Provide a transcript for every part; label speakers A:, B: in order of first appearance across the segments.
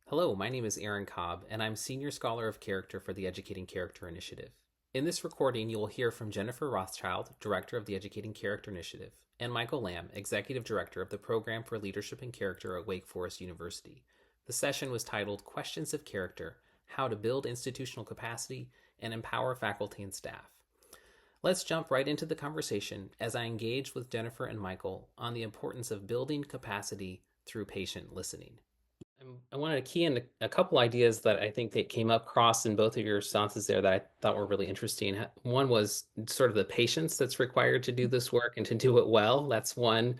A: Hello, my name is Aaron Cobb, and I'm Senior Scholar of Character for the Educating Character Initiative. In this recording, you will hear from Jennifer Rothschild, Director of the Educating Character Initiative, and Michael Lamb, Executive Director of the Program for Leadership and Character at Wake Forest University. The session was titled Questions of Character: How to Build Institutional Capacity and Empower Faculty and Staff. Let's jump right into the conversation as I engage with Jennifer and Michael on the importance of building capacity through patient listening. I wanted to key in a couple ideas that I think that came up across in both of your responses there that I thought were really interesting. One was sort of the patience that's required to do this work and to do it well. That's one.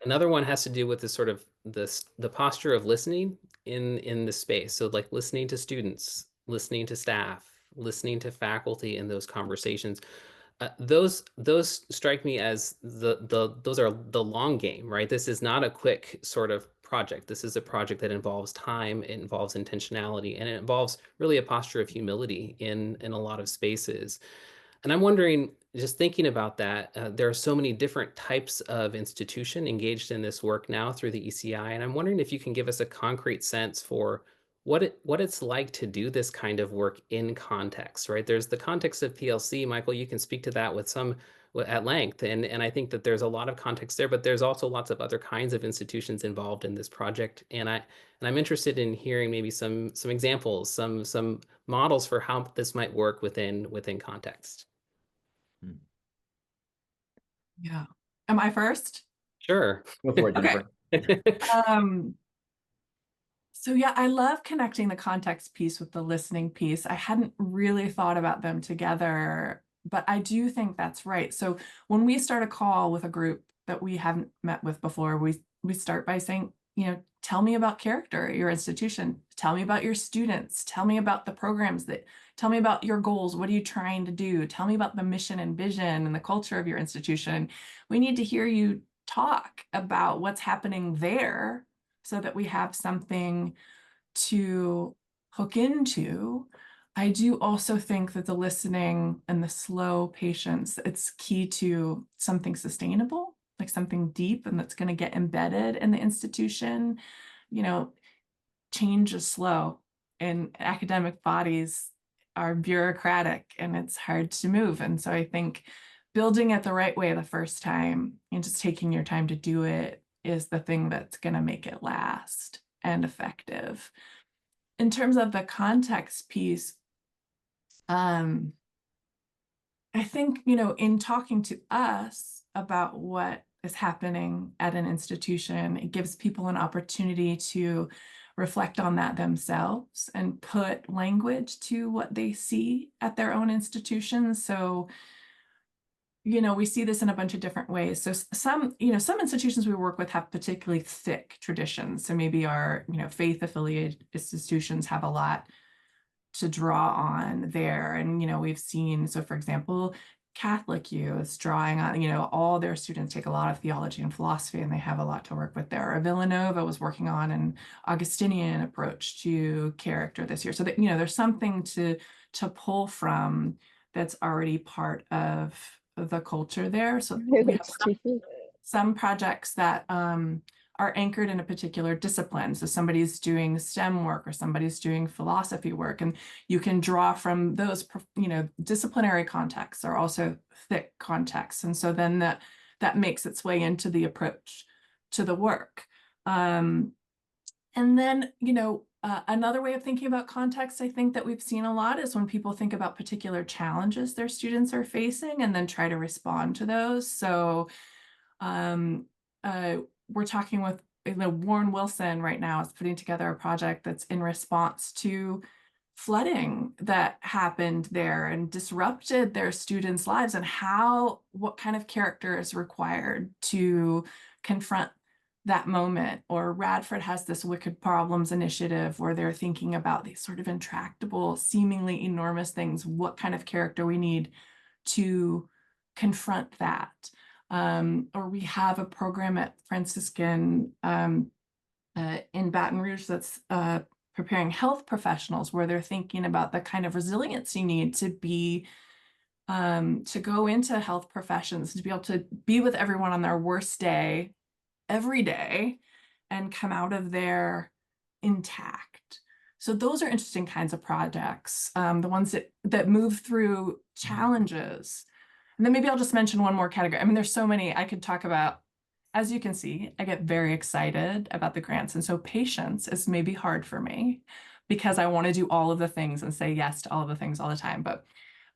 A: Another one has to do with the sort of the posture of listening in the space. So like listening to students, listening to staff, listening to faculty in those conversations. Those strike me as those are the long game, right? This is not a quick sort of project. This is a project that involves time, it involves intentionality, and it involves really a posture of humility in a lot of spaces. And I'm wondering, just thinking about that, there are so many different types of institution engaged in this work now through the ECI, and I'm wondering if you can give us a concrete sense for what it's like to do this kind of work in context, right? There's the context of PLC. Michael, you can speak to that with some at length, and I think that there's a lot of context there, but there's also lots of other kinds of institutions involved in this project, and I'm interested in hearing maybe some examples, some models for how this might work within context.
B: Hmm.
C: Yeah. Am I first?
A: Sure.
B: Go for it,
C: Okay.
B: Jennifer.
C: So yeah, I love connecting the context piece with the listening piece. I hadn't really thought about them together, but I do think that's right. So when we start a call with a group that we haven't met with before, we start by saying, tell me about character at your institution. Tell me about your students. Tell me about the programs tell me about your goals. What are you trying to do? Tell me about the mission and vision and the culture of your institution. We need to hear you talk about what's happening there so that we have something to hook into. I do also think that the listening and the slow patience, it's key to something sustainable, like something deep and that's going to get embedded in the institution. You know, change is slow and academic bodies are bureaucratic and it's hard to move. And so I think building it the right way the first time and just taking your time to do it is the thing that's going to make it last and effective. In terms of the context piece, I think, in talking to us about what is happening at an institution, it gives people an opportunity to reflect on that themselves and put language to what they see at their own institutions. So, we see this in a bunch of different ways. So some institutions we work with have particularly thick traditions. So maybe our, faith affiliated institutions have a lot to draw on there. And, we've seen, so for example, Catholic U is drawing on, all their students take a lot of theology and philosophy and they have a lot to work with there. Or Villanova was working on an Augustinian approach to character this year. So that, there's something to pull from that's already part of the culture there. So we have some projects that are anchored in a particular discipline. So somebody's doing STEM work or somebody's doing philosophy work, and you can draw from those, disciplinary contexts are also thick contexts. And so then that makes its way into the approach to the work. And then, another way of thinking about context, I think that we've seen a lot is when people think about particular challenges their students are facing and then try to respond to those. So we're talking with Warren Wilson right now is putting together a project that's in response to flooding that happened there and disrupted their students' lives, and what kind of character is required to confront that moment. Or Radford has this Wicked Problems initiative where they're thinking about these sort of intractable, seemingly enormous things, what kind of character we need to confront that. Or we have a program at Franciscan in Baton Rouge that's preparing health professionals, where they're thinking about the kind of resilience you need to be to go into health professions, to be able to be with everyone on their worst day every day and come out of there intact. So those are interesting kinds of projects, the ones that move through challenges. And then maybe I'll just mention one more category. I mean, there's so many I could talk about. As you can see, I get very excited about the grants. And so patience is maybe hard for me because I want to do all of the things and say yes to all of the things all the time. But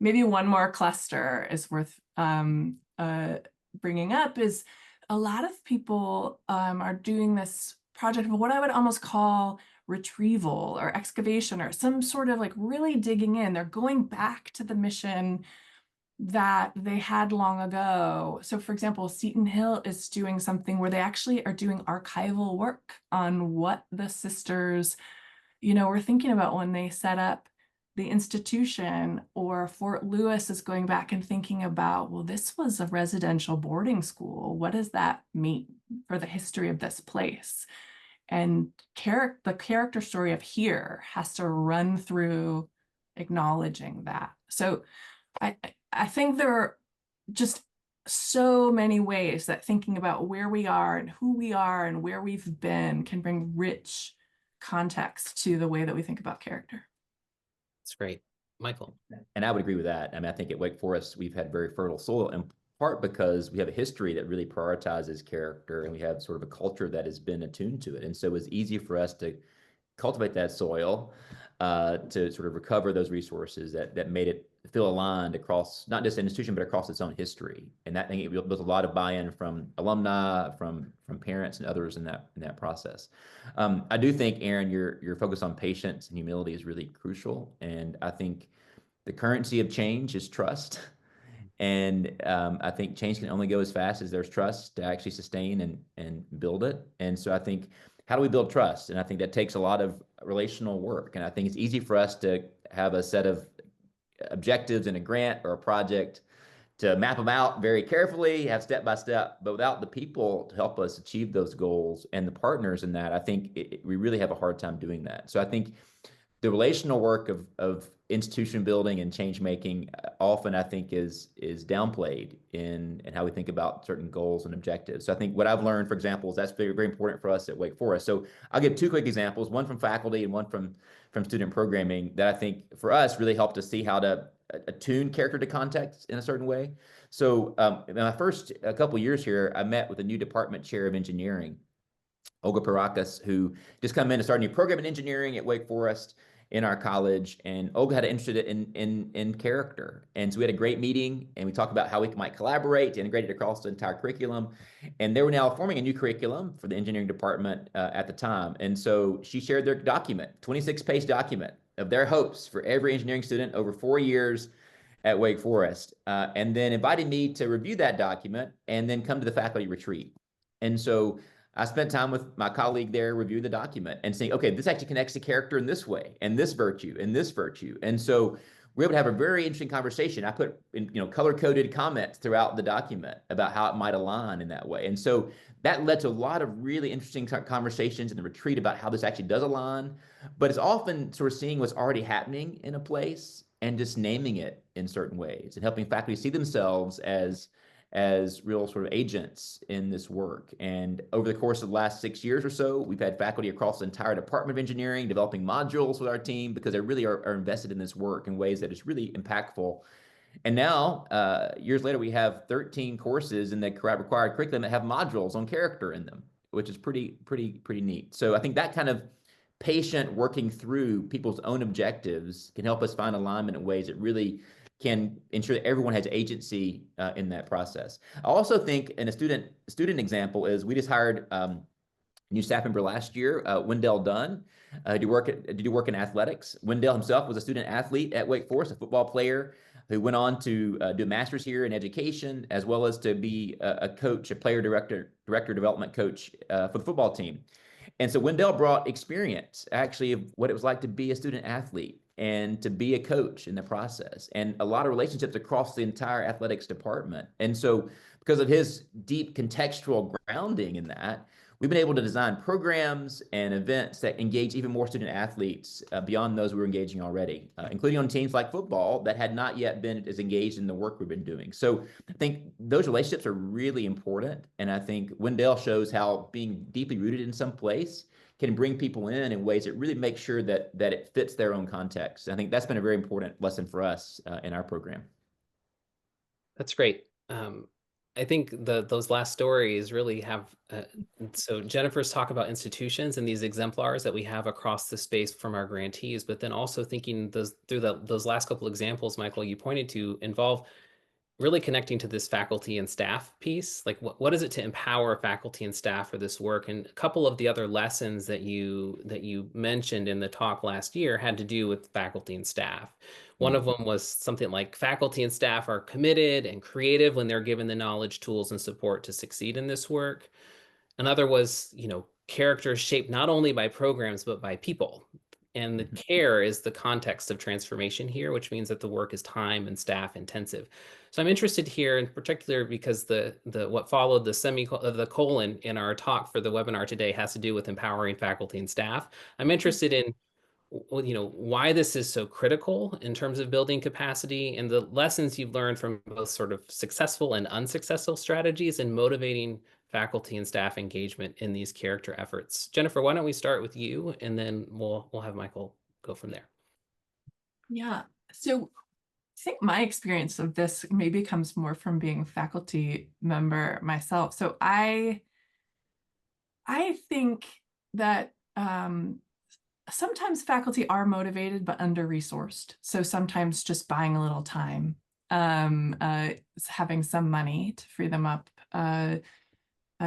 C: maybe one more cluster is worth bringing up is a lot of people are doing this project of what I would almost call retrieval or excavation or some sort of like really digging in. They're going back to the mission that they had long ago. So for example, Seton Hill is doing something where they actually are doing archival work on what the sisters, were thinking about when they set up the institution, or Fort Lewis is going back and thinking about, well, this was a residential boarding school. What does that mean for the history of this place? And the character story of here has to run through acknowledging that. So I think there are just so many ways that thinking about where we are and who we are and where we've been can bring rich context to the way that we think about character.
A: That's great. Michael.
B: And I would agree with that. I mean, I think at Wake Forest, we've had very fertile soil, in part because we have a history that really prioritizes character, and we have sort of a culture that has been attuned to it. And so it's easy for us to cultivate that soil, to sort of recover those resources that made it feel aligned across not just an institution, but across its own history. And that thing, it built a lot of buy-in from alumni, from parents and others in that process. I do think, Aaron, your focus on patience and humility is really crucial. And I think the currency of change is trust. And I think change can only go as fast as there's trust to actually sustain and build it. And so I think, how do we build trust? And I think that takes a lot of relational work. And I think it's easy for us to have a set of objectives in a grant or a project to map them out very carefully, have step by step, but without the people to help us achieve those goals and the partners in that, I think we really have a hard time doing that. So I think the relational work of institution building and change making often, I think, is downplayed in how we think about certain goals and objectives. So I think what I've learned, for example, is that's very, very important for us at Wake Forest. So I'll give two quick examples, one from faculty and one from student programming, that I think for us really helped us see how to attune character to context in a certain way. So in my first couple of years here, I met with a new department chair of engineering, Olga Parakas, who just come in and started a new program in engineering at Wake Forest in our college. And Olga had an interest in character. And so we had a great meeting, and we talked about how we might collaborate to integrate it across the entire curriculum. And they were now forming a new curriculum for the engineering department at the time. And so she shared their document, 26-page document of their hopes for every engineering student over 4 years at Wake Forest, and then invited me to review that document and then come to the faculty retreat. And so I spent time with my colleague there, reviewing the document and saying, okay, this actually connects to character in this way, and this virtue, and this virtue. And so we were able to have a very interesting conversation. I put in, color-coded comments throughout the document about how it might align in that way. And so that led to a lot of really interesting conversations in the retreat about how this actually does align. But it's often sort of seeing what's already happening in a place and just naming it in certain ways and helping faculty see themselves as real sort of agents in this work. And over the course of the last 6 years or so, we've had faculty across the entire Department of Engineering developing modules with our team because they really are invested in this work in ways that is really impactful. And now, years later, we have 13 courses in the required curriculum that have modules on character in them, which is pretty neat. So I think that kind of patient working through people's own objectives can help us find alignment in ways that really can ensure that everyone has agency in that process. I also think, in a student example, is we just hired new staff member last year, Wendell Dunn, to do work in athletics. Wendell himself was a student athlete at Wake Forest, a football player who went on to do a master's here in education, as well as to be a coach, a player director development coach for the football team. And so Wendell brought experience, actually, of what it was like to be a student athlete and to be a coach in the process, and a lot of relationships across the entire athletics department. And so because of his deep contextual grounding in that, we've been able to design programs and events that engage even more student athletes beyond those we were engaging already, including on teams like football that had not yet been as engaged in the work we've been doing. So I think those relationships are really important. And I think Wendell shows how being deeply rooted in some place can bring people in ways that really make sure that it fits their own context. I think that's been a very important lesson for us in our program.
A: That's great. I think those last stories really have, so Jennifer's talk about institutions and these exemplars that we have across the space from our grantees, but then also thinking those last couple examples, Michael, you pointed to involve really connecting to this faculty and staff piece. Like what is it to empower faculty and staff for this work? And a couple of the other lessons that you mentioned in the talk last year had to do with faculty and staff. One of them was something like faculty and staff are committed and creative when they're given the knowledge, tools, and support to succeed in this work. Another was, characters shaped not only by programs, but by people. And the care is the context of transformation here, which means that the work is time and staff intensive. So I'm interested here in particular because the what followed the colon in our talk for the webinar today has to do with empowering faculty and staff. I'm interested in why this is so critical in terms of building capacity and the lessons you've learned from both sort of successful and unsuccessful strategies in motivating faculty and staff engagement in these character efforts. Jennifer, why don't we start with you and then we'll have Michael go from there.
C: Yeah. So I think my experience of this maybe comes more from being a faculty member myself. So I think that sometimes faculty are motivated but under-resourced. So sometimes just buying a little time, having some money to free them up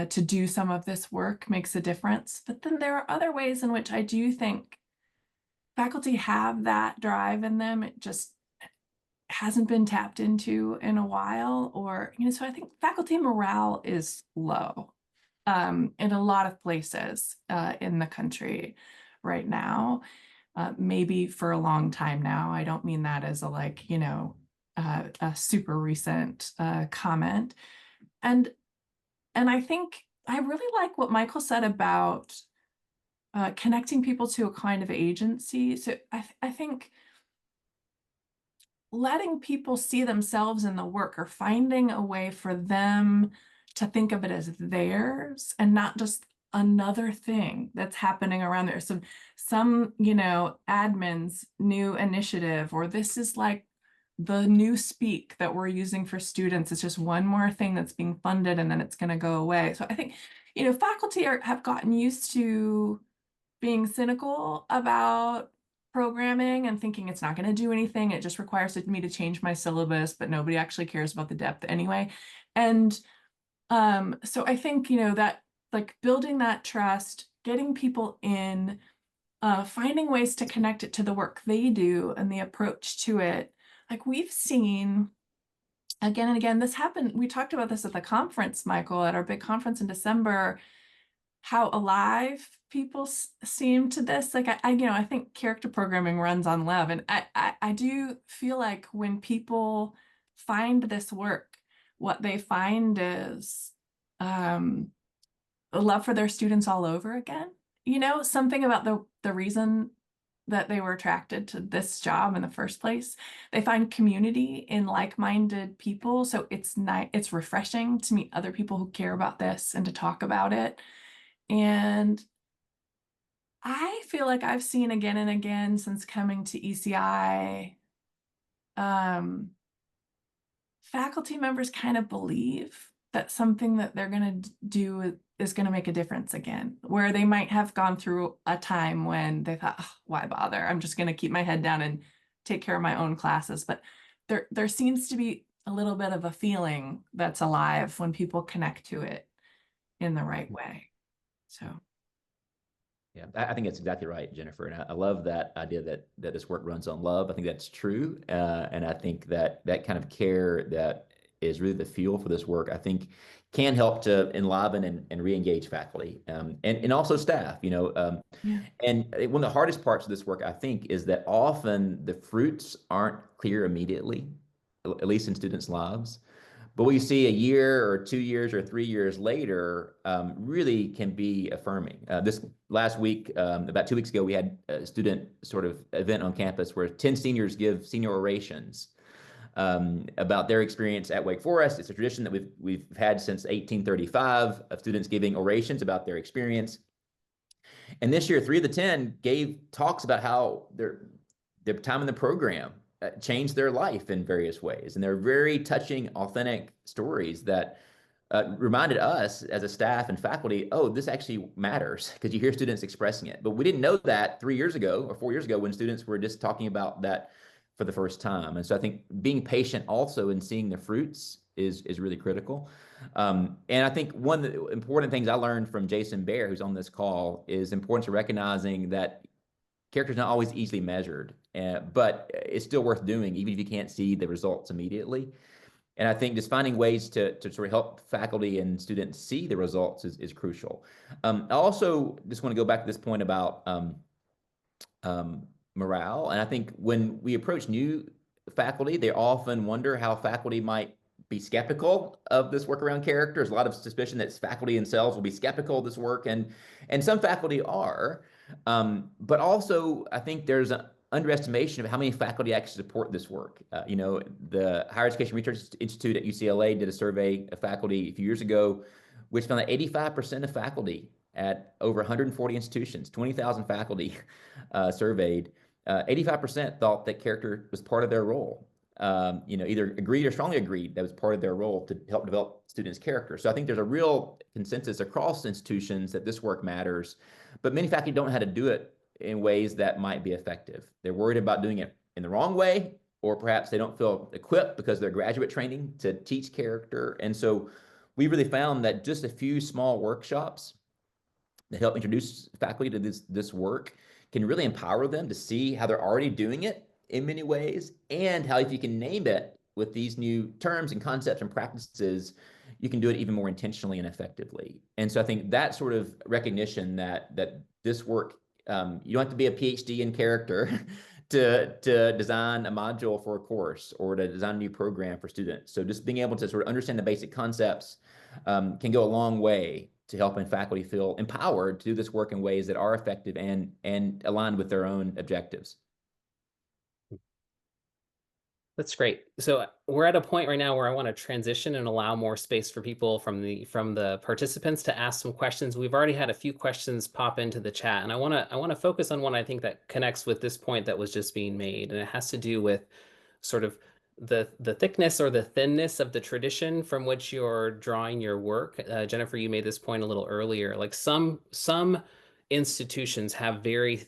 C: to do some of this work makes a difference. But then there are other ways in which I do think faculty have that drive in them. It just hasn't been tapped into in a while, or, so I think faculty morale is low in a lot of places in the country right now, maybe for a long time now. I don't mean that as a super recent comment. And I think I really like what Michael said about connecting people to a kind of agency. So I think letting people see themselves in the work or finding a way for them to think of it as theirs and not just another thing that's happening around there. So some, admin's new initiative, or this is like the new speak that we're using for students. It's just one more thing that's being funded and then it's going to go away. So I think, faculty have gotten used to being cynical about programming and thinking it's not going to do anything. It just requires me to change my syllabus, but nobody actually cares about the depth anyway. And so I think, that like building that trust, getting people in, finding ways to connect it to the work they do and the approach to it. Like we've seen again and again, this happened. We talked about this at the conference, Michael, at our big conference in December, how alive people seem to this. Like I think character programming runs on love. And I do feel like when people find this work, what they find is a love for their students all over again. Something about the reason that they were attracted to this job in the first place. They find community in like-minded people. So it's refreshing to meet other people who care about this and to talk about it. And I feel like I've seen again and again since coming to ECI, faculty members kind of believe that something that they're going to do is going to make a difference again, where they might have gone through a time when they thought, oh, why bother? I'm just going to keep my head down and take care of my own classes. But there seems to be a little bit of a feeling that's alive when people connect to it in the right way. So.
B: Yeah, I think that's exactly right, Jennifer. And I love that idea that this work runs on love. I think that's true. And I think that kind of care that is really the fuel for this work, I think can help to enliven and re-engage faculty and also staff,
C: Yeah.
B: And one of the hardest parts of this work, I think, is that often the fruits aren't clear immediately, at least in students' lives. But what you see a year or 2 years or 3 years later really can be affirming. This last week, about 2 weeks ago, we had a student sort of event on campus where 10 seniors give senior orations about their experience at Wake Forest. It's a tradition that we've had since 1835 of students giving orations about their experience. And this year, 3 of the 10 gave talks about how their time in the program changed their life in various ways. And they're very touching, authentic stories that reminded us as a staff and faculty, oh, this actually matters, because you hear students expressing it. But we didn't know that 3 years ago or 4 years ago when students were just talking about that for the first time. And so I think being patient also and seeing the fruits is really critical. And I think one of the important things I learned from Jason Bear, who's on this call, is the importance of recognizing that character is not always easily measured, but it's still worth doing, even if you can't see the results immediately. And I think just finding ways to sort of help faculty and students see the results is crucial. I also just want to go back to this point about morale. And I think when we approach new faculty, they often wonder how faculty might be skeptical of this work around character. There's a lot of suspicion that faculty themselves will be skeptical of this work, and some faculty are. But also, I think there's an underestimation of how many faculty actually support this work. The Higher Education Research Institute at UCLA did a survey of faculty a few years ago, which found that 85% of faculty at over 140 institutions, 20,000 faculty surveyed, 85% thought that character was part of their role. Either agreed or strongly agreed that was part of their role to help develop students' character. So I think there's a real consensus across institutions that this work matters, but many faculty don't know how to do it in ways that might be effective. They're worried about doing it in the wrong way, or perhaps they don't feel equipped because of their graduate training to teach character. And so we really found that just a few small workshops that help introduce faculty to this work can really empower them to see how they're already doing it in many ways, and how if you can name it with these new terms and concepts and practices, you can do it even more intentionally and effectively. And so I think that sort of recognition that this work, you don't have to be a PhD in character to design a module for a course or to design a new program for students. So just being able to sort of understand the basic concepts can go a long way to helping faculty feel empowered to do this work in ways that are effective and aligned with their own objectives.
A: That's great. So we're at a point right now where I want to transition and allow more space for people from the participants to ask some questions. We've already had a few questions pop into the chat, and I want to focus on one I think that connects with this point that was just being made, and it has to do with sort of the thickness or the thinness of the tradition from which you're drawing your work. Jennifer, you made this point a little earlier. Like some institutions have very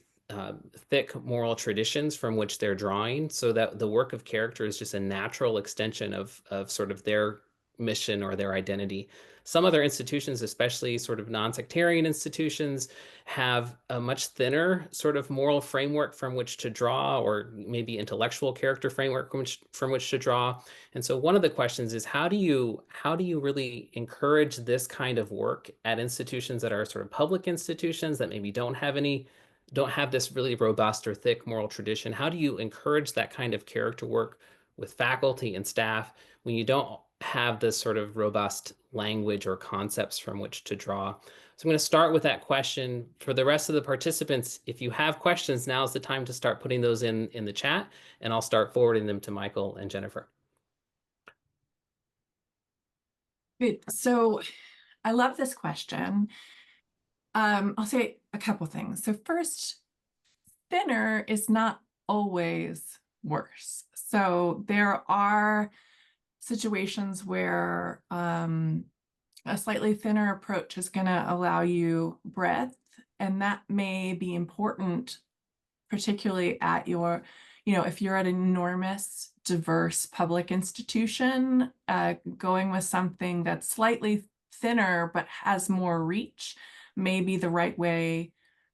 A: thick moral traditions from which they're drawing, so that the work of character is just a natural extension of sort of their mission or their identity. Some other institutions, especially sort of non-sectarian institutions, have a much thinner sort of moral framework from which to draw, or maybe intellectual character framework from which to draw. And so one of the questions is, how do you really encourage this kind of work at institutions that are sort of public institutions that maybe don't have this really robust or thick moral tradition? How do you encourage that kind of character work with faculty and staff when you don't have this sort of robust language or concepts from which to draw? So I'm going to start with that question. For the rest of the participants, if you have questions, now's the time to start putting those in the chat, and I'll start forwarding them to Michael and Jennifer.
C: Good. So I love this question. I'll say a couple things. So first, thinner is not always worse. So there are situations where a slightly thinner approach is going to allow you breadth, and that may be important, particularly at your, if you're at an enormous, diverse public institution, going with something that's slightly thinner but has more reach may be the right way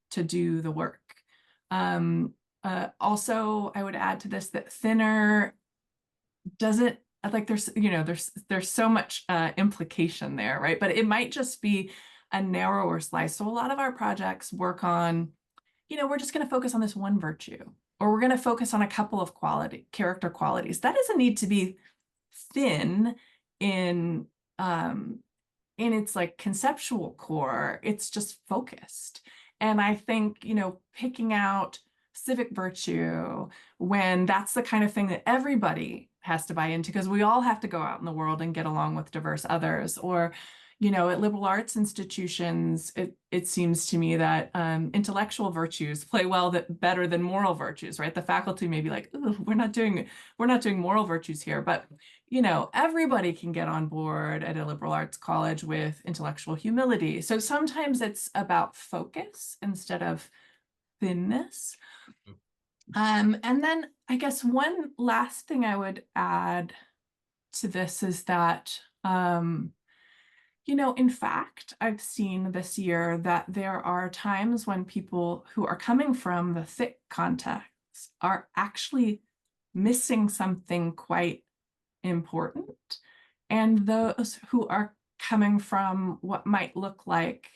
C: to do the work. Also, I would add to this that thinner doesn't, like, there's so much implication there, right? But it might just be a narrower slice. So a lot of our projects work on, we're just going to focus on this one virtue, or we're going to focus on a couple of character qualities. That doesn't need to be thin in its like conceptual core. It's just focused. And I think, picking out civic virtue, when that's the kind of thing that everybody has to buy into, because we all have to go out in the world and get along with diverse others, or, at liberal arts institutions, it seems to me that intellectual virtues play better than moral virtues, right? The faculty may be like, "Ooh, we're not doing moral virtues here," but everybody can get on board at a liberal arts college with intellectual humility. So sometimes it's about focus instead of thinness. And then I guess one last thing I would add to this is that in fact, I've seen this year that there are times when people who are coming from the thick context are actually missing something quite important. And those who are coming from what might look like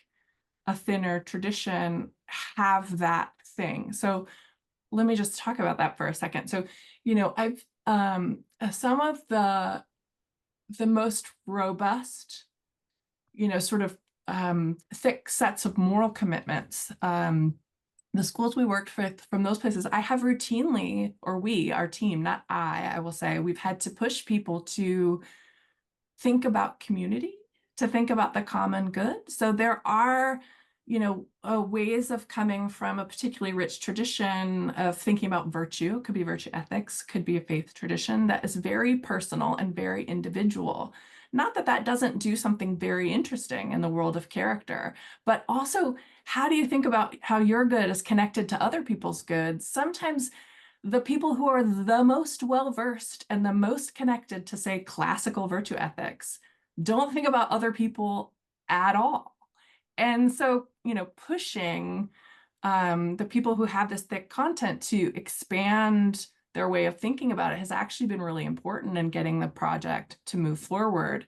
C: a thinner tradition have that thing. So let me just talk about that for a second. So, I've some of the most robust sort of thick sets of moral commitments. The schools we worked with from those places, I have routinely, or we, our team, not I will say, we've had to push people to think about community, to think about the common good. So there are, ways of coming from a particularly rich tradition of thinking about virtue. It could be virtue ethics, could be a faith tradition that is very personal and very individual. Not that that doesn't do something very interesting in the world of character, but also how do you think about how your good is connected to other people's good? Sometimes the people who are the most well-versed and the most connected to, say, classical virtue ethics don't think about other people at all. And so, pushing the people who have this thick content to expand their way of thinking about it has actually been really important in getting the project to move forward.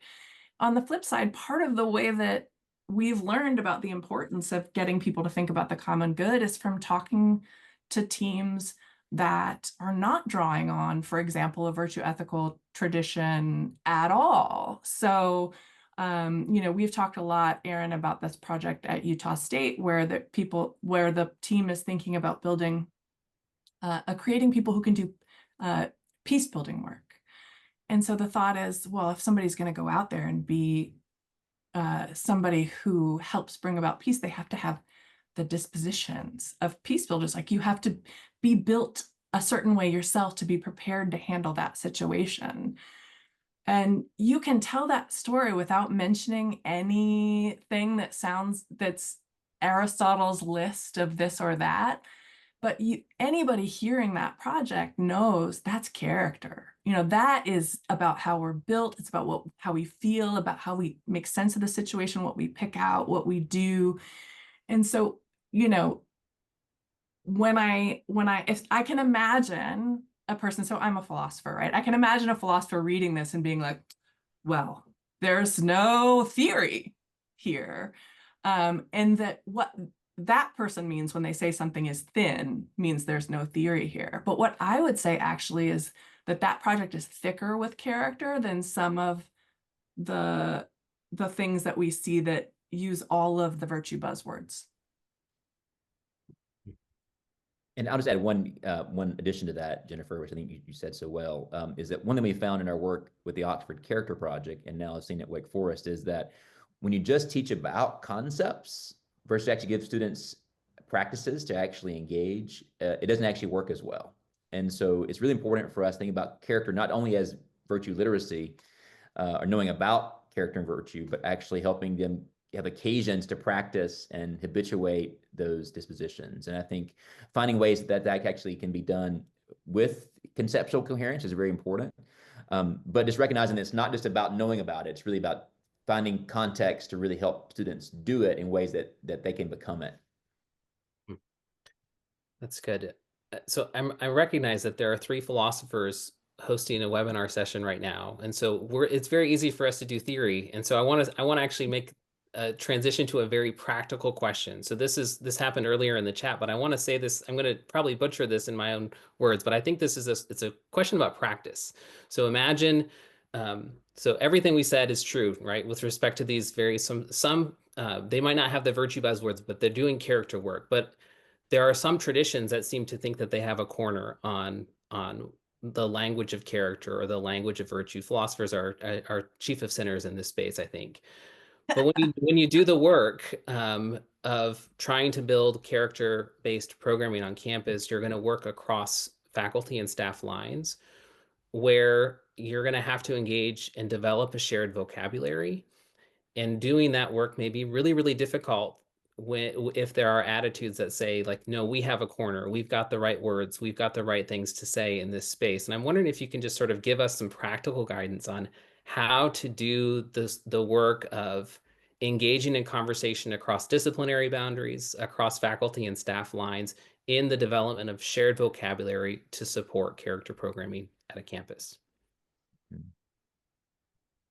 C: On the flip side, part of the way that we've learned about the importance of getting people to think about the common good is from talking to teams that are not drawing on, for example, a virtue ethical tradition at all. So, we've talked a lot, Erin, about this project at Utah State, where the team is thinking about building, creating people who can do peace building work. And so the thought is, well, if somebody's going to go out there and be somebody who helps bring about peace, they have to have the dispositions of peace builders. Like, you have to be built a certain way yourself to be prepared to handle that situation. And you can tell that story without mentioning anything that's Aristotle's list of this or that. But anybody hearing that project knows that's character. That is about how we're built. It's about how we feel, about how we make sense of the situation, what we pick out, what we do. And so, if I can imagine a person, so I'm a philosopher, right? I can imagine a philosopher reading this and being like, well, there's no theory here. And that what that person means when they say something is thin means there's no theory here. But what I would say actually is that project is thicker with character than some of the things that we see that use all of the virtue buzzwords.
B: And I'll just add one addition to that, Jennifer, which I think you said so well, is that one thing we found in our work with the Oxford Character Project, and now I've seen at Wake Forest, is that when you just teach about concepts versus actually give students practices to actually engage, it doesn't actually work as well. And so it's really important for us to think about character not only as virtue literacy or knowing about character and virtue, but actually helping them have occasions to practice and habituate those dispositions. And I think finding ways that actually can be done with conceptual coherence is very important. But just recognizing it's not just about knowing about it, it's really about finding context to really help students do it in ways that they can become it.
A: That's good. So I recognize that there are 3 philosophers hosting a webinar session right now, and so it's very easy for us to do theory. And so I want to actually make a transition to a very practical question. So this happened earlier in the chat, but I want to say this. I'm going to probably butcher this in my own words, but I think this is it's a question about practice. So imagine, so everything we said is true, right? With respect to these some they might not have the virtue buzzwords, but they're doing character work. But there are some traditions that seem to think that they have a corner on the language of character or the language of virtue. Philosophers are chief of sinners in this space, I think. But when you do the work of trying to build character-based programming on campus, you're going to work across faculty and staff lines where you're going to have to engage and develop a shared vocabulary. And doing that work may be really, really difficult if there are attitudes that say, like, no, we have a corner, we've got the right words, we've got the right things to say in this space. And I'm wondering if you can just sort of give us some practical guidance on how to do the work of engaging in conversation across disciplinary boundaries, across faculty and staff lines, in the development of shared vocabulary to support character programming at a campus.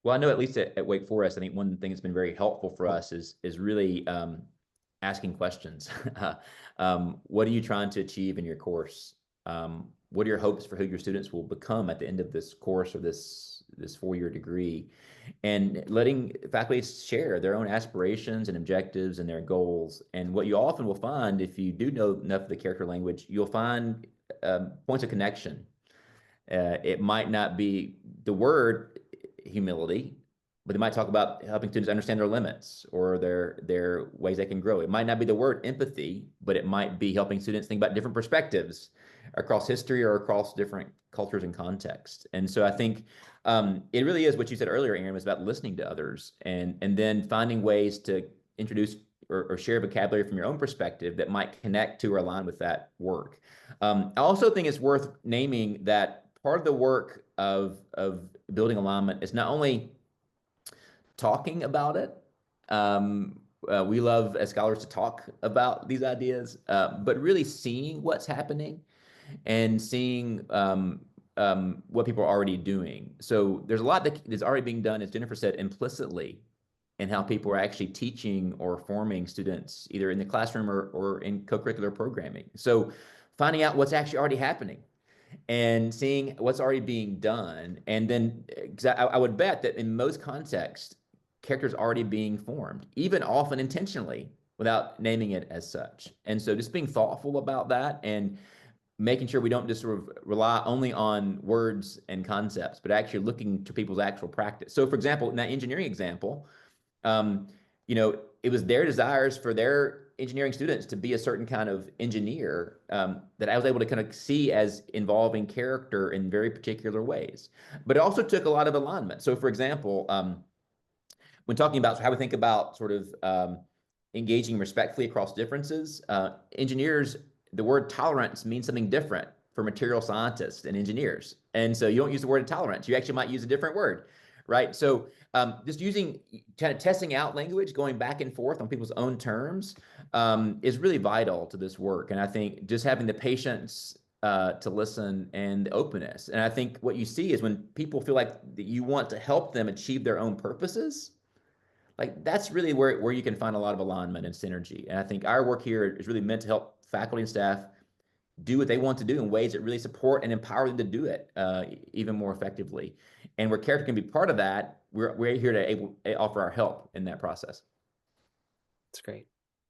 B: Well, I know at least at Wake Forest, I think one thing that's been very helpful for us is really asking questions. What are you trying to achieve in your course? What are your hopes for who your students will become at the end of this course or this 4-year degree? And letting faculty share their own aspirations and objectives and their goals. And what you often will find, if you do know enough of the character language, you'll find points of connection. It might not be the word humility, but they might talk about helping students understand their limits or their ways they can grow. It might not be the word empathy, but it might be helping students think about different perspectives across history or across different cultures and contexts. And so I think it really is what you said earlier, Aaron, was about listening to others and then finding ways to introduce or share vocabulary from your own perspective that might connect to or align with that work. I also think it's worth naming that part of the work of building alignment is not only talking about it. We love as scholars to talk about these ideas, but really seeing what's happening and seeing what people are already doing. So there's a lot that is already being done, as Jennifer said, implicitly in how people are actually teaching or forming students, either in the classroom or in co-curricular programming. So finding out what's actually already happening and seeing what's already being done. And then I would bet that in most contexts, characters already being formed, even often intentionally without naming it as such. And so just being thoughtful about that and making sure we don't just sort of rely only on words and concepts, but actually looking to people's actual practice. So for example, in that engineering example, it was their desires for their engineering students to be a certain kind of engineer that I was able to kind of see as involving character in very particular ways. But it also took a lot of alignment. So for example, when talking about how we think about sort of engaging respectfully across differences, engineers, the word tolerance means something different for material scientists and engineers. And so you don't use the word intolerance. You actually might use a different word, right? So just using, kind of testing out language, going back and forth on people's own terms is really vital to this work. And I think just having the patience to listen and openness. And I think what you see is when people feel like that you want to help them achieve their own purposes, like that's really where you can find a lot of alignment and synergy. And I think our work here is really meant to help faculty and staff do what they want to do in ways that really support and empower them to do it even more effectively. And where character can be part of that, we're here to offer our help in that process.
A: That's great.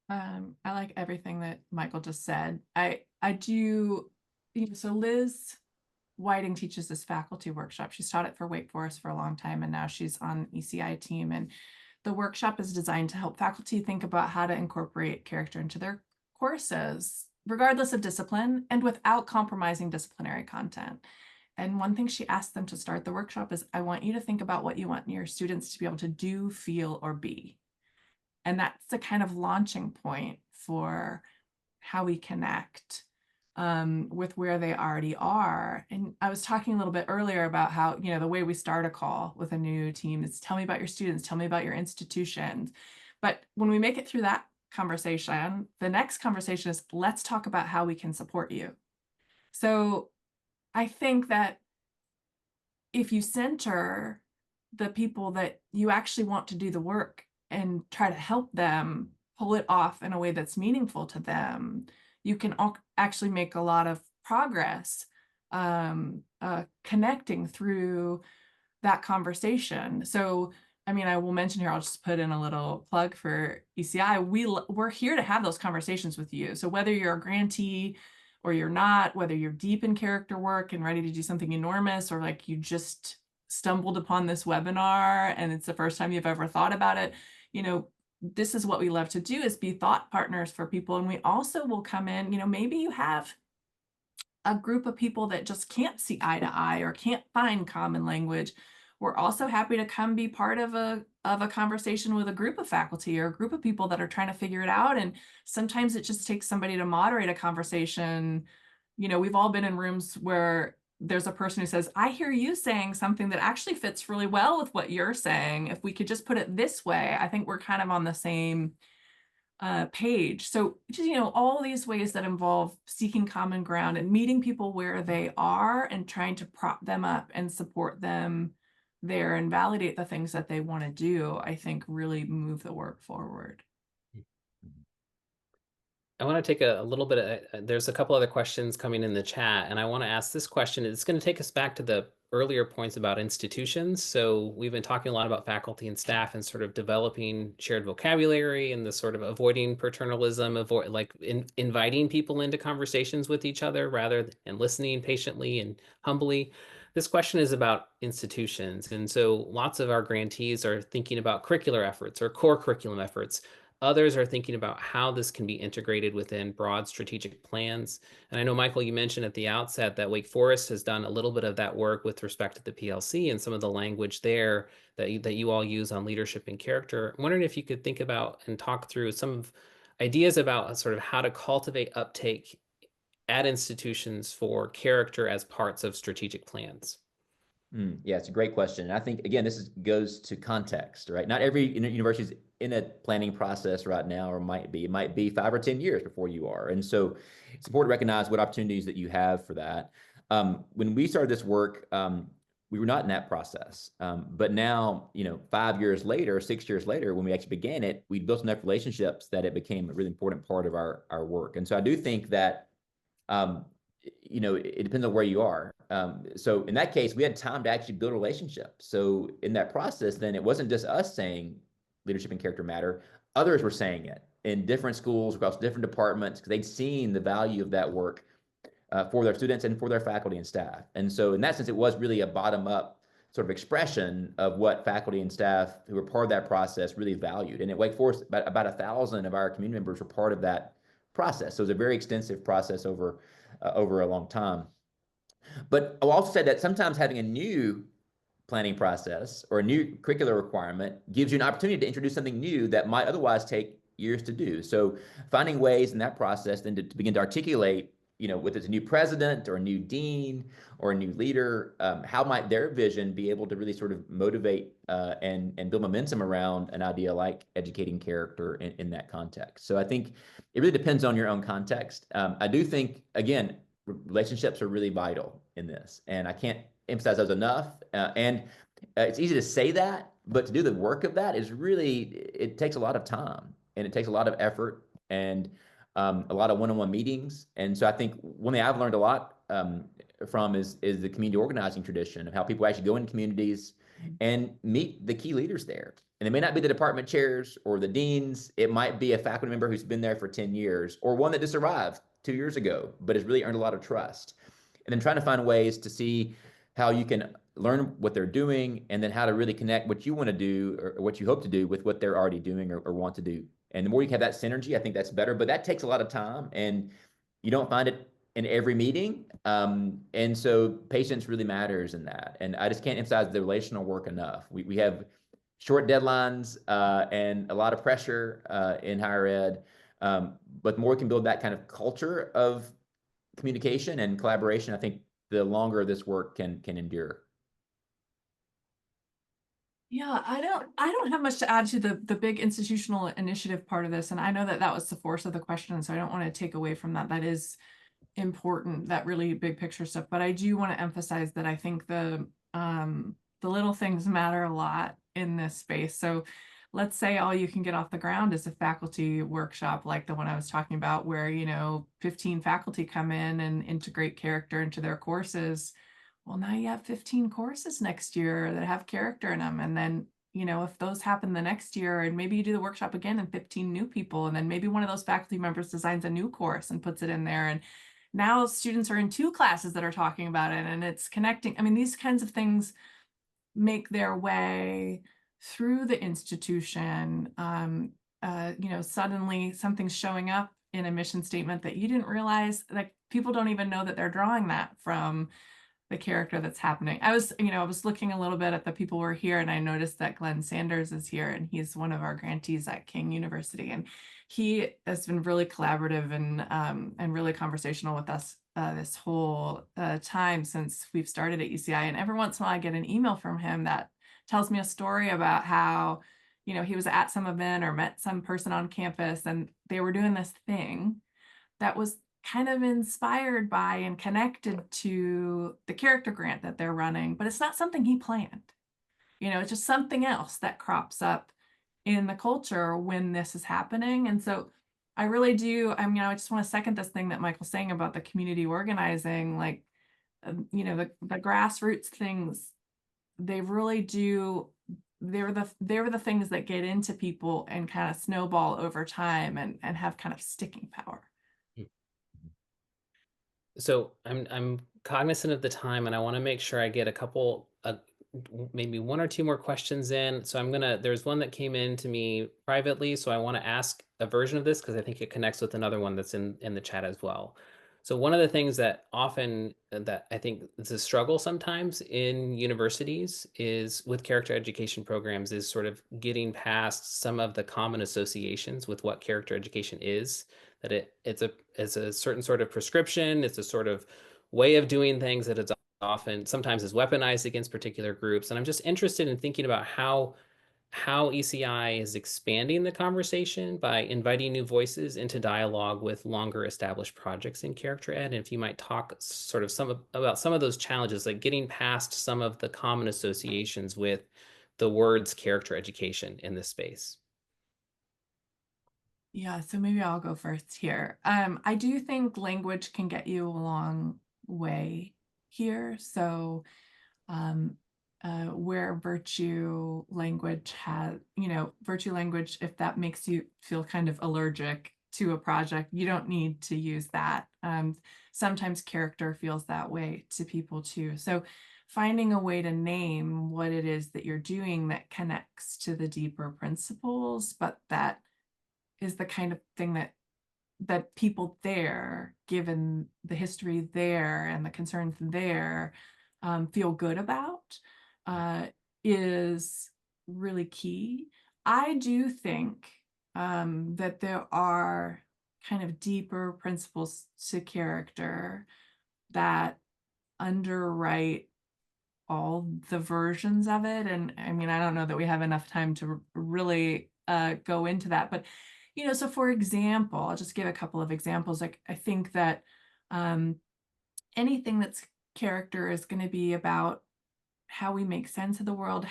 C: I like everything that Michael just said. I do, so Liz Whiting teaches this faculty workshop. She's taught it for Wake Forest for a long time, and now she's on ECI team. And the workshop is designed to help faculty think about how to incorporate character into their courses, regardless of discipline and without compromising disciplinary content. And one thing she asked them to start the workshop is, I want you to think about what you want your students to be able to do, feel, or be. And that's the kind of launching point for how we connect with where they already are. And I was talking a little bit earlier about how, the way we start a call with a new team is tell me about your students, tell me about your institutions. But when we make it through that conversation, the next conversation is let's talk about how we can support you. So I think that if you center the people that you actually want to do the work and try to help them pull it off in a way that's meaningful to them, you can actually make a lot of progress connecting through that conversation. So, I mean, I will mention here, I'll just put in a little plug for ECI. We're here to have those conversations with you. So whether you're a grantee or you're not, whether you're deep in character work and ready to do something enormous, or like you just stumbled upon this webinar and it's the first time you've ever thought about it, this is what we love to do, is be thought partners for people. And we also will come in, maybe you have a group of people that just can't see eye to eye or can't find common language. We're also happy to come be part of a conversation with a group of faculty or a group of people that are trying to figure it out. And sometimes it just takes somebody to moderate a conversation. We've all been in rooms where there's a person who says, I hear you saying something that actually fits really well with what you're saying. If we could just put it this way, I think we're kind of on the same page. So just, all these ways that involve seeking common ground and meeting people where they are and trying to prop them up and support them there and validate the things that they want to do, I think really move the work forward.
A: I want to take a little bit of, there's a couple other questions coming in the chat, and I want to ask this question. It's going to take us back to the earlier points about institutions. So we've been talking a lot about faculty and staff and sort of developing shared vocabulary and the sort of avoiding paternalism, inviting people into conversations with each other rather than listening patiently and humbly. This question is about institutions. And so lots of our grantees are thinking about curricular efforts or core curriculum efforts. Others are thinking about how this can be integrated within broad strategic plans. And I know, Michael, you mentioned at the outset that Wake Forest has done a little bit of that work with respect to the PLC and some of the language there that you all use on leadership and character. I'm wondering if you could think about and talk through some of ideas about sort of how to cultivate uptake at institutions for character as parts of strategic plans.
B: Yeah, it's a great question. And I think, again, goes to context, right? Not every university is in a planning process right now, or it might be 5 or 10 years before you are. And so it's important to recognize what opportunities that you have for that. When we started this work, we were not in that process. But now, 5 years later, 6 years later, when we actually began it, we built enough relationships that it became a really important part of our work. And so I do think that it depends on where you are. So in that case, we had time to actually build a relationship. So in that process, then it wasn't just us saying leadership and character matter. Others were saying it in different schools across different departments because they'd seen the value of that work for their students and for their faculty and staff. And so in that sense, it was really a bottom-up sort of expression of what faculty and staff who were part of that process really valued. And at Wake Forest, about 1,000 of our community members were part of that process. So it was a very extensive process over a long time. But I'll also say that sometimes having a new planning process or a new curricular requirement gives you an opportunity to introduce something new that might otherwise take years to do. So finding ways in that process then to begin to articulate, whether it's a new president or a new dean or a new leader, how might their vision be able to really sort of motivate and build momentum around an idea like educating character in that context. So I think it really depends on your own context. I do think, again, relationships are really vital in this, and I can't emphasize those enough. And it's easy to say that, but to do the work of that it takes a lot of time and it takes a lot of effort and a lot of one-on-one meetings. And so I think one thing I've learned a lot from is the community organizing tradition of how people actually go in communities and meet the key leaders there. And it may not be the department chairs or the deans. It might be a faculty member who's been there for 10 years or one that just arrived 2 years ago, but has really earned a lot of trust. And then trying to find ways to see how you can learn what they're doing and then how to really connect what you want to do or what you hope to do with what they're already doing or want to do. And the more you have that synergy, I think that's better, but that takes a lot of time and you don't find it in every meeting. And so patience really matters in that. And I just can't emphasize the relational work enough. We have short deadlines and a lot of pressure in higher ed. But the more we can build that kind of culture of communication and collaboration, I think the longer this work can endure.
C: Yeah, I don't have much to add to the big institutional initiative part of this. And I know that was the force of the question, so I don't want to take away from that. That is important, that really big picture stuff. But I do want to emphasize that I think the little things matter a lot in this space. So let's say all you can get off the ground is a faculty workshop like the one I was talking about, where 15 faculty come in and integrate character into their courses. Well, now you have 15 courses next year that have character in them. And then, if those happen the next year, and maybe you do the workshop again and 15 new people, and then maybe one of those faculty members designs a new course and puts it in there. And now students are in 2 classes that are talking about it and it's connecting. I mean, these kinds of things make their way through the institution, suddenly something's showing up in a mission statement that you didn't realize, like people don't even know that they're drawing that from the character that's happening. I was looking a little bit at the people who are here, and I noticed that Glenn Sanders is here, and he's one of our grantees at King University, and he has been really collaborative and really conversational with us this whole time since we've started at ECI. And every once in a while, I get an email from him that tells me a story about how, he was at some event or met some person on campus, and they were doing this thing that was kind of inspired by and connected to the character grant that they're running, but it's not something he planned. It's just something else that crops up in the culture when this is happening. And so I really do, I just want to second this thing that Michael's saying about the community organizing, like, the grassroots things, they really do, they're the things that get into people and kind of snowball over time and have kind of sticking power.
A: So I'm cognizant of the time, and I want to make sure I get a couple, maybe one or two more questions in. So there's one that came in to me privately, so I want to ask a version of this because I think it connects with another one that's in the chat as well. So one of the things that often that I think is a struggle sometimes in universities is with character education programs is sort of getting past some of the common associations with what character education is, that it's a certain sort of prescription, it's a sort of way of doing things that it's often sometimes is weaponized against particular groups. And I'm just interested in thinking about how ECI is expanding the conversation by inviting new voices into dialogue with longer established projects in character ed. And if you might talk sort of about some of those challenges, like getting past some of the common associations with the words character education in this space.
C: Yeah, so maybe I'll go first here. I do think language can get you a long way here. So where virtue language has, virtue language, if that makes you feel kind of allergic to a project, you don't need to use that. Sometimes character feels that way to people too. So finding a way to name what it is that you're doing that connects to the deeper principles, but that is the kind of thing that people there, given the history there and the concerns there, feel good about, is really key. I do think that there are kind of deeper principles to character that underwrite all the versions of it. And I mean, I don't know that we have enough time to really go into that, but so for example, I'll just give a couple of examples. Like I think that anything that's character is going to be about how we make sense of the world,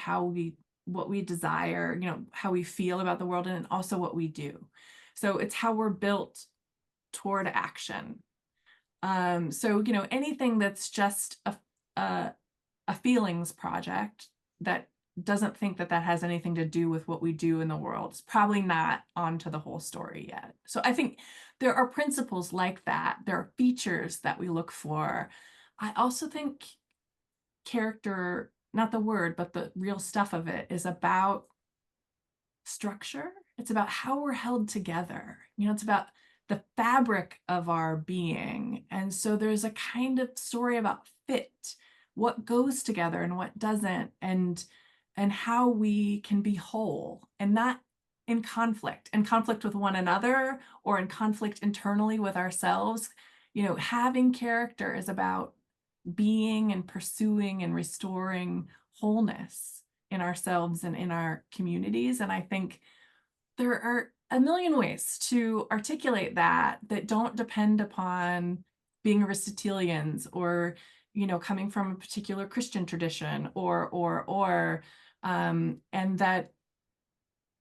C: what we desire, how we feel about the world, and also what we do. So it's how we're built toward action. So anything that's just a feelings project that doesn't think that has anything to do with what we do in the world, it's probably not onto the whole story yet. So I think there are principles like that. There are features that we look for. I also think character, not the word, but the real stuff of it, is about structure. It's about how we're held together. It's about the fabric of our being. And so there's a kind of story about fit, what goes together and what doesn't, and how we can be whole and not in conflict with one another or in conflict internally with ourselves. Having character is about being and pursuing and restoring wholeness in ourselves and in our communities. And I think there are a million ways to articulate that don't depend upon being Aristotelians or coming from a particular Christian tradition and that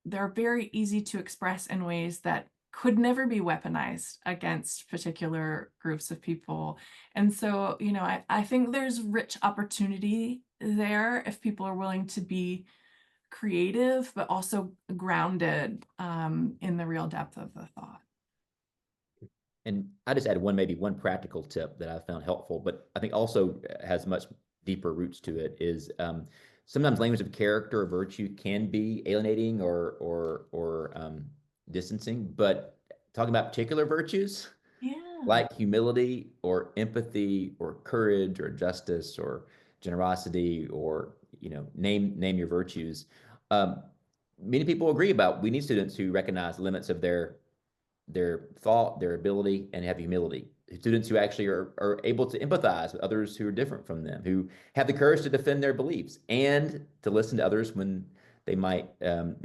C: they're very easy to express in ways that could never be weaponized against particular groups of people. And so, I think there's rich opportunity there if people are willing to be creative, but also grounded in the real depth of the thought.
B: And I just add maybe one practical tip that I found helpful, but I think also has much deeper roots to it is sometimes language of character or virtue can be alienating or distancing, but talking about particular virtues
C: Yeah.
B: like humility or empathy or courage or justice or generosity or name your virtues. Um, Many people agree about we need students who recognize limits of their thought, their ability, and have humility. Students who actually are able to empathize with others who are different from them, who have the courage to defend their beliefs and to listen to others when they might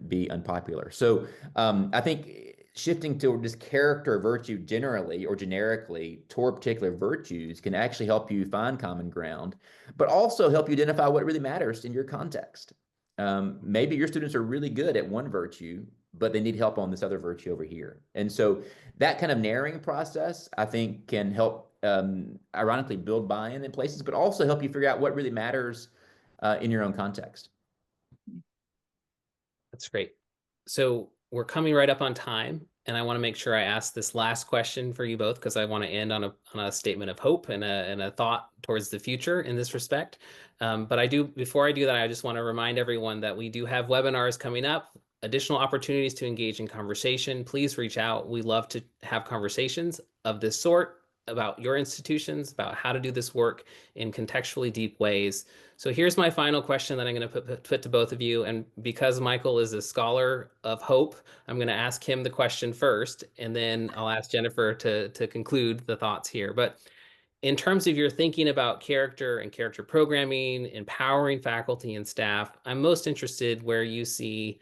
B: be unpopular. So I think shifting to just character virtue generally or generically toward particular virtues can actually help you find common ground, but also help you identify what really matters in your context. Maybe your students are really good at one virtue, but they need help on this other virtue over here. And so that kind of narrowing process, I think, can help, ironically, build buy-in in places, but also help you figure out what really matters in your own context.
A: That's great. So we're coming right up on time, and I want to make sure I ask this last question for you both because I want to end on a statement of hope and a thought towards the future in this respect. But before I do that, I just want to remind everyone that we do have webinars coming up, additional opportunities to engage in conversation. Please reach out. We love to have conversations of this sort about your institutions, about how to do this work in contextually deep ways. So here's my final question that I'm going to put to both of you. And because Michael is a scholar of hope, I'm going to ask him the question first, and then I'll ask Jennifer to conclude the thoughts here. But in terms of your thinking about character and character programming, empowering faculty and staff, I'm most interested where you see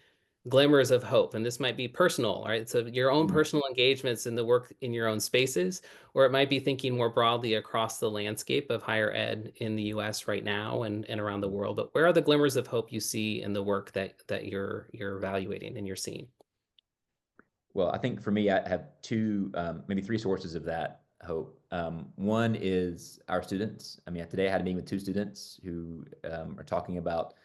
A: glimmers of hope. And this might be personal, right? So your own personal engagements in the work in your own spaces, or it might be thinking more broadly across the landscape of higher ed in the US right now and around the world. But where are the glimmers of hope you see in the work that you're evaluating and you're seeing?
B: Well, I think for me, I have two, maybe three sources of that hope. One is our students. I mean, today I had a meeting with two students who are talking about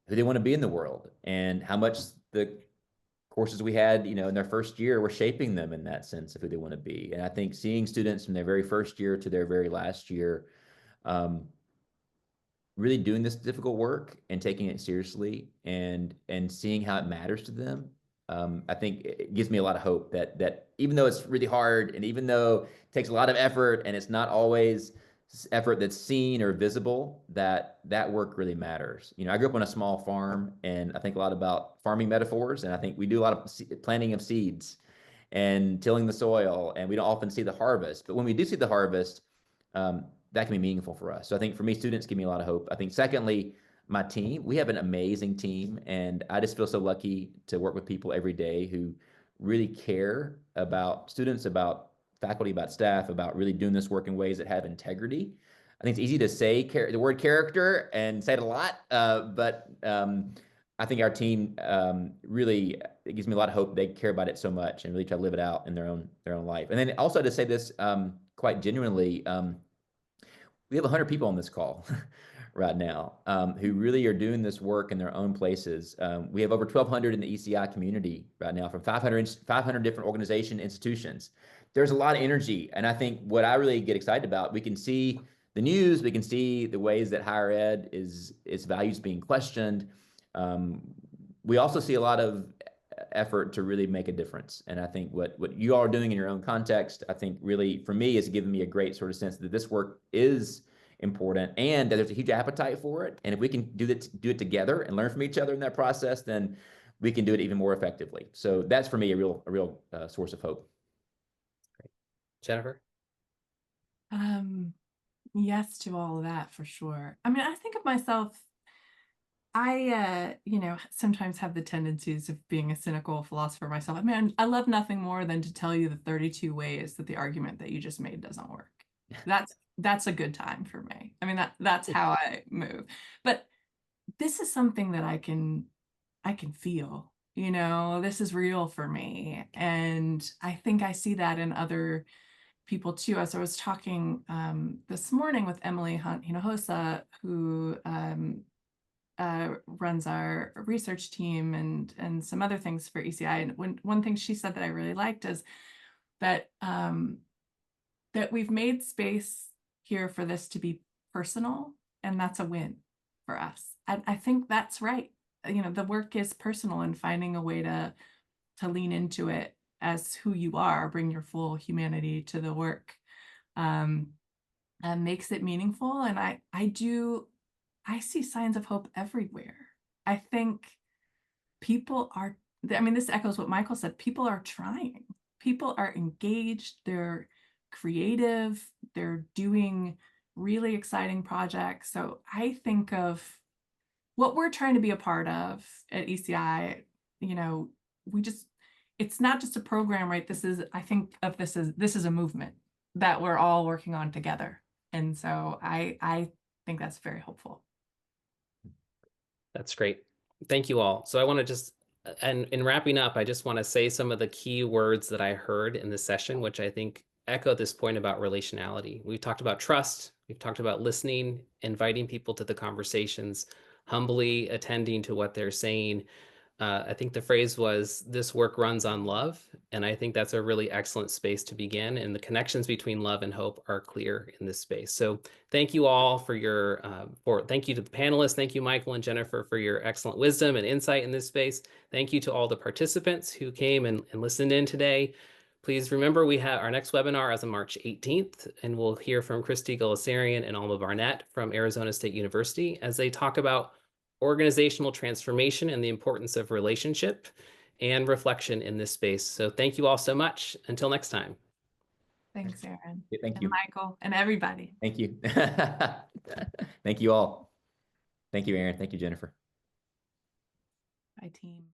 B: who they want to be in the world and how much the courses we had, in their first year were shaping them in that sense of who they want to be. And I think seeing students from their very first year to their very last year um, really doing this difficult work and taking it seriously and seeing how it matters to them, I think it gives me a lot of hope that even though it's really hard and even though it takes a lot of effort and it's not always effort that's seen or visible, that work really matters. I grew up on a small farm, and I think a lot about farming metaphors, and I think we do a lot of planting of seeds and tilling the soil, and we don't often see the harvest. But when we do see the harvest, that can be meaningful for us. So I think for me, students give me a lot of hope. I think secondly, my team, we have an amazing team, and I just feel so lucky to work with people every day who really care about students, about faculty, about staff, about really doing this work in ways that have integrity. I think it's easy to say the word character and say it a lot, but I think our team really, it gives me a lot of hope. They care about it so much and really try to live it out in their own life. And then also to say this quite genuinely, we have 100 people on this call right now who really are doing this work in their own places. We have over 1,200 in the ECI community right now from 500 different organization institutions. There's a lot of energy. And I think what I really get excited about, we can see the news, we can see the ways that higher ed its values being questioned. We also see a lot of effort to really make a difference. And I think what you all are doing in your own context, I think really for me is giving me a great sort of sense that this work is important and that there's a huge appetite for it. And if we can do it together and learn from each other in that process, then we can do it even more effectively. So that's for me a real source of hope.
A: Great. Jennifer?
C: Yes to all of that for sure. I mean, I think of myself, I sometimes have the tendencies of being a cynical philosopher myself. I mean, I love nothing more than to tell you the 32 ways that the argument that you just made doesn't work. That's a good time for me. I mean, that's how I move. But this is something that I can feel, this is real for me. And I think I see that in other people too. As I was talking this morning with Emily Hunt Hinojosa, who runs our research team and some other things for ECI. And one thing she said that I really liked is that that we've made space here for this to be personal, and that's a win. for us. I think that's right. You know, the work is personal, and finding a way to lean into it as who you are, bring your full humanity to the work, and makes it meaningful. And I see signs of hope everywhere. I think people are, I mean, this echoes what Michael said. People are trying. People are engaged. They're creative. They're doing really exciting projects. So I think of what we're trying to be a part of at ECI. You know, it's not just a program, right? I think of this as a movement that we're all working on together. And so I think that's very hopeful.
A: That's great. Thank you all. So I want to just, and in wrapping up, I just want to say some of the key words that I heard in the session, which I think echo this point about relationality. We've talked about trust. We've talked about listening, inviting people to the conversations, humbly attending to what they're saying. I think the phrase was, this work runs on love. And I think that's a really excellent space to begin. And the connections between love and hope are clear in this space. So thank you all for your, thank you to the panelists. Thank you, Michael and Jennifer, for your excellent wisdom and insight in this space. Thank you to all the participants who came and listened in today. Please remember, we have our next webinar as of March 18th, and we'll hear from Christy Gullisarian and Alma Barnett from Arizona State University as they talk about organizational transformation and the importance of relationship and reflection in this space. So thank you all so much. Until next time.
C: Thanks, Aaron.
B: Yeah, thank
C: and
B: you.
C: Michael, and everybody.
B: Thank you. Thank you all. Thank you, Aaron. Thank you, Jennifer.
C: Bye, team.